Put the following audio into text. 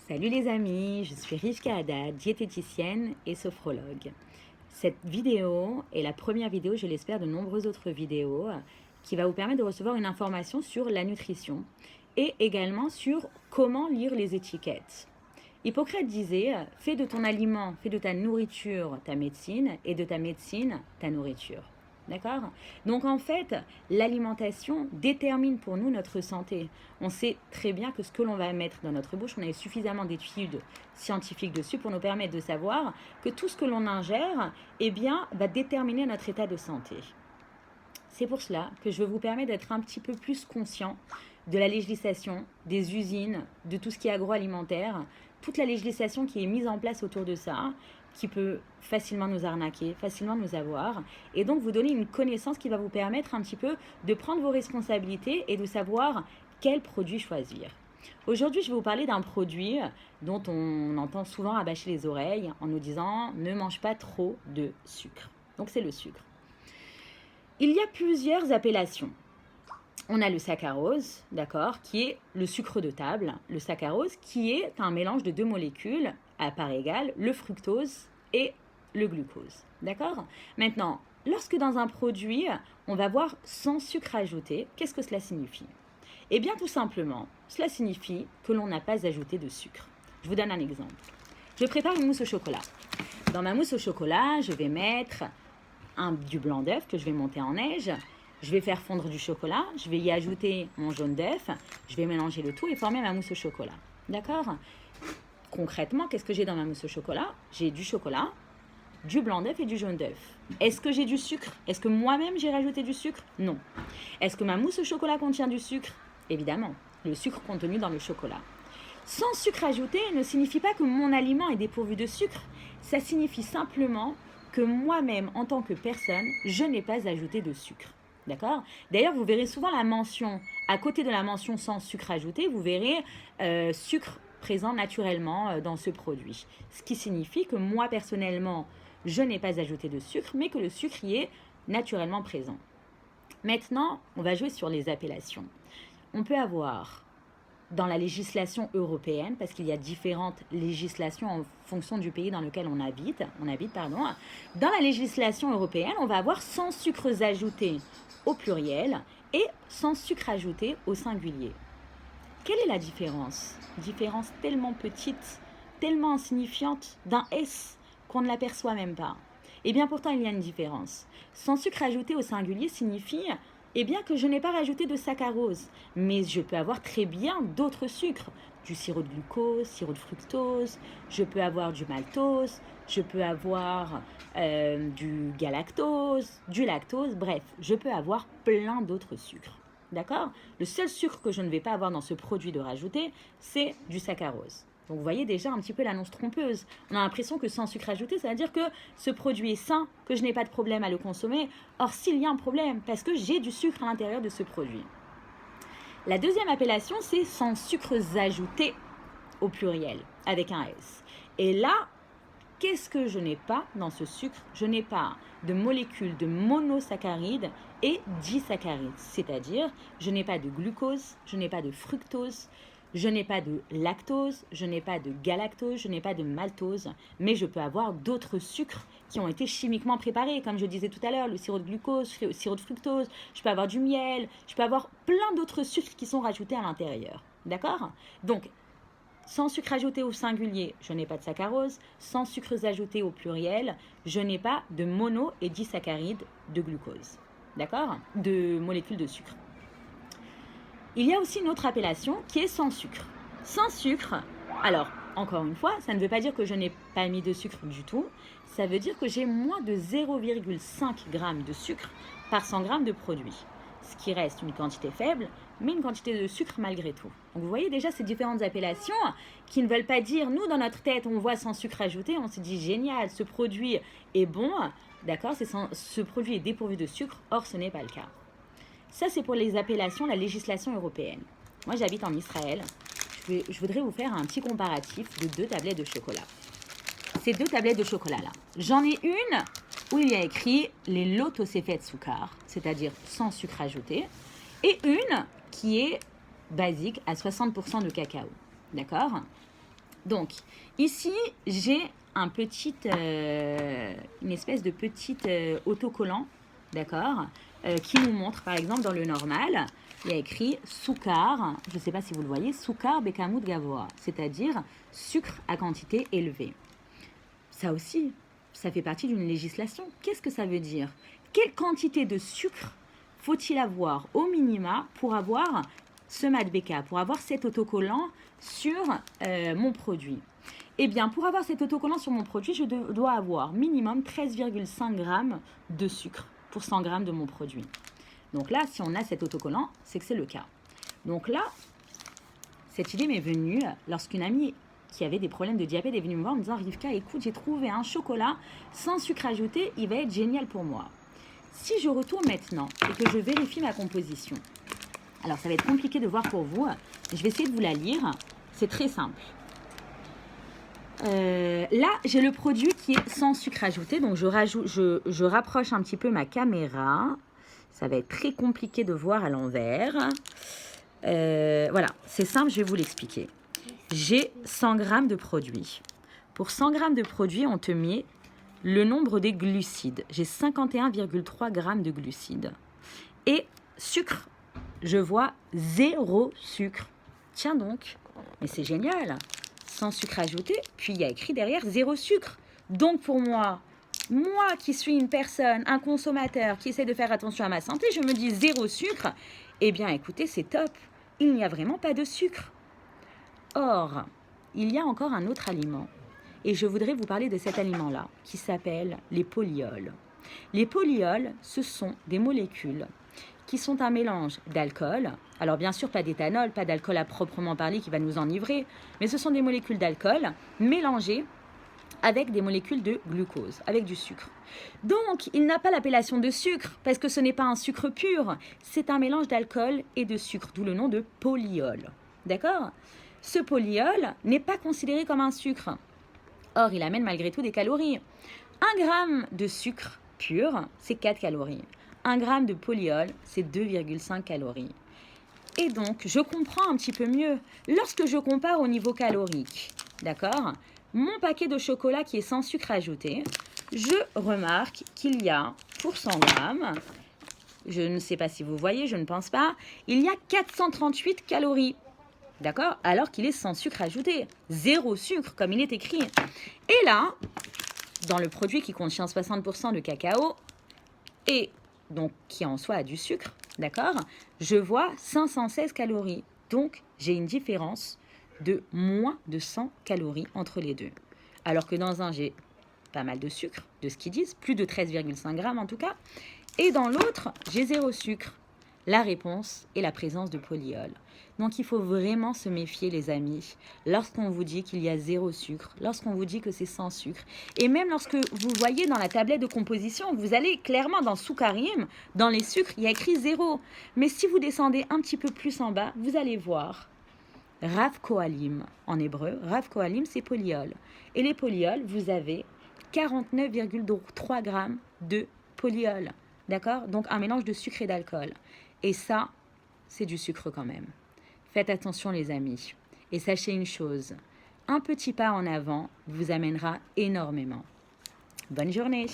Salut les amis, je suis Rivka Haddad, diététicienne et sophrologue. Cette vidéo est la première vidéo, je l'espère, de nombreuses autres vidéos qui va vous permettre de recevoir une information sur la nutrition et également sur comment lire les étiquettes. Hippocrate disait, fais de ton aliment, fais de ta nourriture ta médecine et de ta médecine ta nourriture. D'accord? Donc en fait, l'alimentation détermine pour nous notre santé. On sait très bien que ce que l'on va mettre dans notre bouche, on a suffisamment d'études scientifiques dessus pour nous permettre de savoir que tout ce que l'on ingère, eh bien, va déterminer notre état de santé. C'est pour cela que je veux vous permettre d'être un petit peu plus conscient de la législation, des usines, de tout ce qui est agroalimentaire, toute la législation qui est mise en place autour de ça, qui peut facilement nous arnaquer, facilement nous avoir, et donc vous donner une connaissance qui va vous permettre un petit peu de prendre vos responsabilités et de savoir quel produit choisir. Aujourd'hui, je vais vous parler d'un produit dont on entend souvent rabâcher les oreilles en nous disant « ne mange pas trop de sucre ». Donc c'est le sucre. Il y a plusieurs appellations. On a le saccharose, d'accord, qui est le sucre de table. Le saccharose qui est un mélange de deux molécules à part égale, le fructose et le glucose, d'accord. Maintenant, lorsque dans un produit, on va voir sans sucre ajouté, qu'est-ce que cela signifie? Eh bien, tout simplement, cela signifie que l'on n'a pas ajouté de sucre. Je vous donne un exemple. Je prépare une mousse au chocolat. Dans ma mousse au chocolat, je vais mettre du blanc d'œuf que je vais monter en neige. Je vais faire fondre du chocolat, je vais y ajouter mon jaune d'œuf, je vais mélanger le tout et former ma mousse au chocolat. D'accord? Concrètement, qu'est-ce que j'ai dans ma mousse au chocolat? J'ai du chocolat, du blanc d'œuf et du jaune d'œuf. Est-ce que j'ai du sucre? Est-ce que moi-même j'ai rajouté du sucre? Non. Est-ce que ma mousse au chocolat contient du sucre? Évidemment, le sucre contenu dans le chocolat. Sans sucre ajouté ne signifie pas que mon aliment est dépourvu de sucre. Ça signifie simplement que moi-même, en tant que personne, je n'ai pas ajouté de sucre. D'accord? D'ailleurs, vous verrez souvent la mention, à côté de la mention sans sucre ajouté, vous verrez sucre présent naturellement dans ce produit. Ce qui signifie que moi, personnellement, je n'ai pas ajouté de sucre, mais que le sucre y est naturellement présent. Maintenant, on va jouer sur les appellations. On peut avoir, dans la législation européenne, parce qu'il y a différentes législations en fonction du pays dans lequel on habite, dans la législation européenne, on va avoir sans sucres ajoutés au pluriel et sans sucre ajouté au singulier. Quelle est la différence? Différence tellement petite, tellement insignifiante d'un S qu'on ne l'aperçoit même pas. Eh bien pourtant il y a une différence. Sans sucre ajouté au singulier signifie eh bien que je n'ai pas rajouté de saccharose, mais je peux avoir très bien d'autres sucres, du sirop de glucose, sirop de fructose, je peux avoir du maltose, je peux avoir du galactose, du lactose, bref, je peux avoir plein d'autres sucres. D'accord? Le seul sucre que je ne vais pas avoir dans ce produit de rajouter, c'est du saccharose. Donc vous voyez déjà un petit peu l'annonce trompeuse. On a l'impression que sans sucre ajouté, ça veut dire que ce produit est sain, que je n'ai pas de problème à le consommer. Or, s'il y a un problème, parce que j'ai du sucre à l'intérieur de ce produit. La deuxième appellation, c'est sans sucres ajoutés au pluriel, avec un S. Et là, qu'est-ce que je n'ai pas dans ce sucre? Je n'ai pas de molécules de monosaccharides et disaccharides. C'est-à-dire, je n'ai pas de glucose, je n'ai pas de fructose, je n'ai pas de lactose, je n'ai pas de galactose, je n'ai pas de maltose, mais je peux avoir d'autres sucres qui ont été chimiquement préparés, comme je disais tout à l'heure, le sirop de glucose, le sirop de fructose, je peux avoir du miel, je peux avoir plein d'autres sucres qui sont rajoutés à l'intérieur. D'accord? Donc, sans sucre ajouté au singulier, je n'ai pas de saccharose. Sans sucres ajoutés au pluriel, je n'ai pas de mono et disaccharides de glucose. D'accord? De molécules de sucre. Il y a aussi une autre appellation qui est sans sucre. Sans sucre, alors, encore une fois, ça ne veut pas dire que je n'ai pas mis de sucre du tout. Ça veut dire que j'ai moins de 0,5 g de sucre par 100 g de produit. Ce qui reste une quantité faible, mais une quantité de sucre malgré tout. Donc vous voyez déjà ces différentes appellations qui ne veulent pas dire, nous dans notre tête, on voit sans sucre ajouté, on se dit génial, ce produit est bon, d'accord, ce produit est dépourvu de sucre, or ce n'est pas le cas. Ça c'est pour les appellations, la législation européenne. Moi j'habite en Israël, je voudrais vous faire un petit comparatif de 2 tablettes de chocolat. Ces 2 tablettes de chocolat là, j'en ai une où il y a écrit les lotosefet soukar, c'est-à-dire sans sucre ajouté, et une qui est basique à 60% de cacao. D'accord? Donc, ici, j'ai une espèce de petit autocollant, d'accord, qui nous montre, par exemple, dans le normal, il y a écrit Soukar, je ne sais pas si vous le voyez, Soukar Bekamout Gavoa, c'est-à-dire sucre à quantité élevée. Ça aussi, ça fait partie d'une législation. Qu'est-ce que ça veut dire? Quelle quantité de sucre faut-il avoir au minima pour avoir ce Madbeka, pour avoir cet autocollant sur mon produit? Eh bien, pour avoir cet autocollant sur mon produit, je dois avoir minimum 13,5 grammes de sucre pour 100 grammes de mon produit. Donc là, si on a cet autocollant, c'est que c'est le cas. Donc là, cette idée m'est venue lorsqu'une amie qui avait des problèmes de diabète est venue me voir en me disant « Rivka, écoute, j'ai trouvé un chocolat sans sucre ajouté, il va être génial pour moi. » Si je retourne maintenant et que je vérifie ma composition, alors ça va être compliqué de voir pour vous, je vais essayer de vous la lire, c'est très simple. Là, j'ai le produit qui est sans sucre ajouté, donc je rapproche un petit peu ma caméra. Ça va être très compliqué de voir à l'envers. Voilà, c'est simple, je vais vous l'expliquer. J'ai 100 grammes de produit. Pour 100 grammes de produit, on te met le nombre des glucides. J'ai 51,3 grammes de glucides. Et sucre, je vois 0 sucre. Tiens donc, mais c'est génial. Sans sucre ajouté, puis il y a écrit derrière 0 sucre. Donc pour moi qui suis une personne, un consommateur qui essaie de faire attention à ma santé, je me dis 0 sucre. Eh bien écoutez, c'est top. Il n'y a vraiment pas de sucre. Or, il y a encore un autre aliment. Et je voudrais vous parler de cet aliment-là, qui s'appelle les polyols. Les polyols, ce sont des molécules qui sont un mélange d'alcool. Alors bien sûr, pas d'éthanol, pas d'alcool à proprement parler qui va nous enivrer, mais ce sont des molécules d'alcool mélangées avec des molécules de glucose, avec du sucre. Donc, il n'a pas l'appellation de sucre, parce que ce n'est pas un sucre pur, c'est un mélange d'alcool et de sucre, d'où le nom de polyol. D'accord? Ce polyol n'est pas considéré comme un sucre. Or, il amène malgré tout des calories. 1 gramme de sucre pur, c'est 4 calories. 1 gramme de polyol, c'est 2,5 calories. Et donc, je comprends un petit peu mieux. Lorsque je compare au niveau calorique, d'accord, mon paquet de chocolat qui est sans sucre ajouté, je remarque qu'il y a, pour 100 grammes, je ne sais pas si vous voyez, je ne pense pas, il y a 438 calories. D'accord? Alors qu'il est sans sucre ajouté. 0 sucre, comme il est écrit. Et là, dans le produit qui contient 60% de cacao, et donc qui en soi a du sucre, d'accord, je vois 516 calories. Donc, j'ai une différence de moins de 100 calories entre les deux. Alors que dans un, j'ai pas mal de sucre, de ce qu'ils disent, plus de 13,5 grammes en tout cas. Et dans l'autre, j'ai 0 sucre. La réponse est la présence de polyol. Donc, il faut vraiment se méfier, les amis, lorsqu'on vous dit qu'il y a 0 sucre, lorsqu'on vous dit que c'est sans sucre. Et même lorsque vous voyez dans la tablette de composition, vous allez clairement dans Soukarim, dans les sucres, il y a écrit 0. Mais si vous descendez un petit peu plus en bas, vous allez voir Rav Kohalim, en hébreu. Rav Kohalim, c'est polyol. Et les polyols, vous avez 49,3 grammes de polyol. D'accord? Donc, un mélange de sucre et d'alcool. Et ça, c'est du sucre quand même. Faites attention, les amis. Et sachez une chose, un petit pas en avant vous amènera énormément. Bonne journée!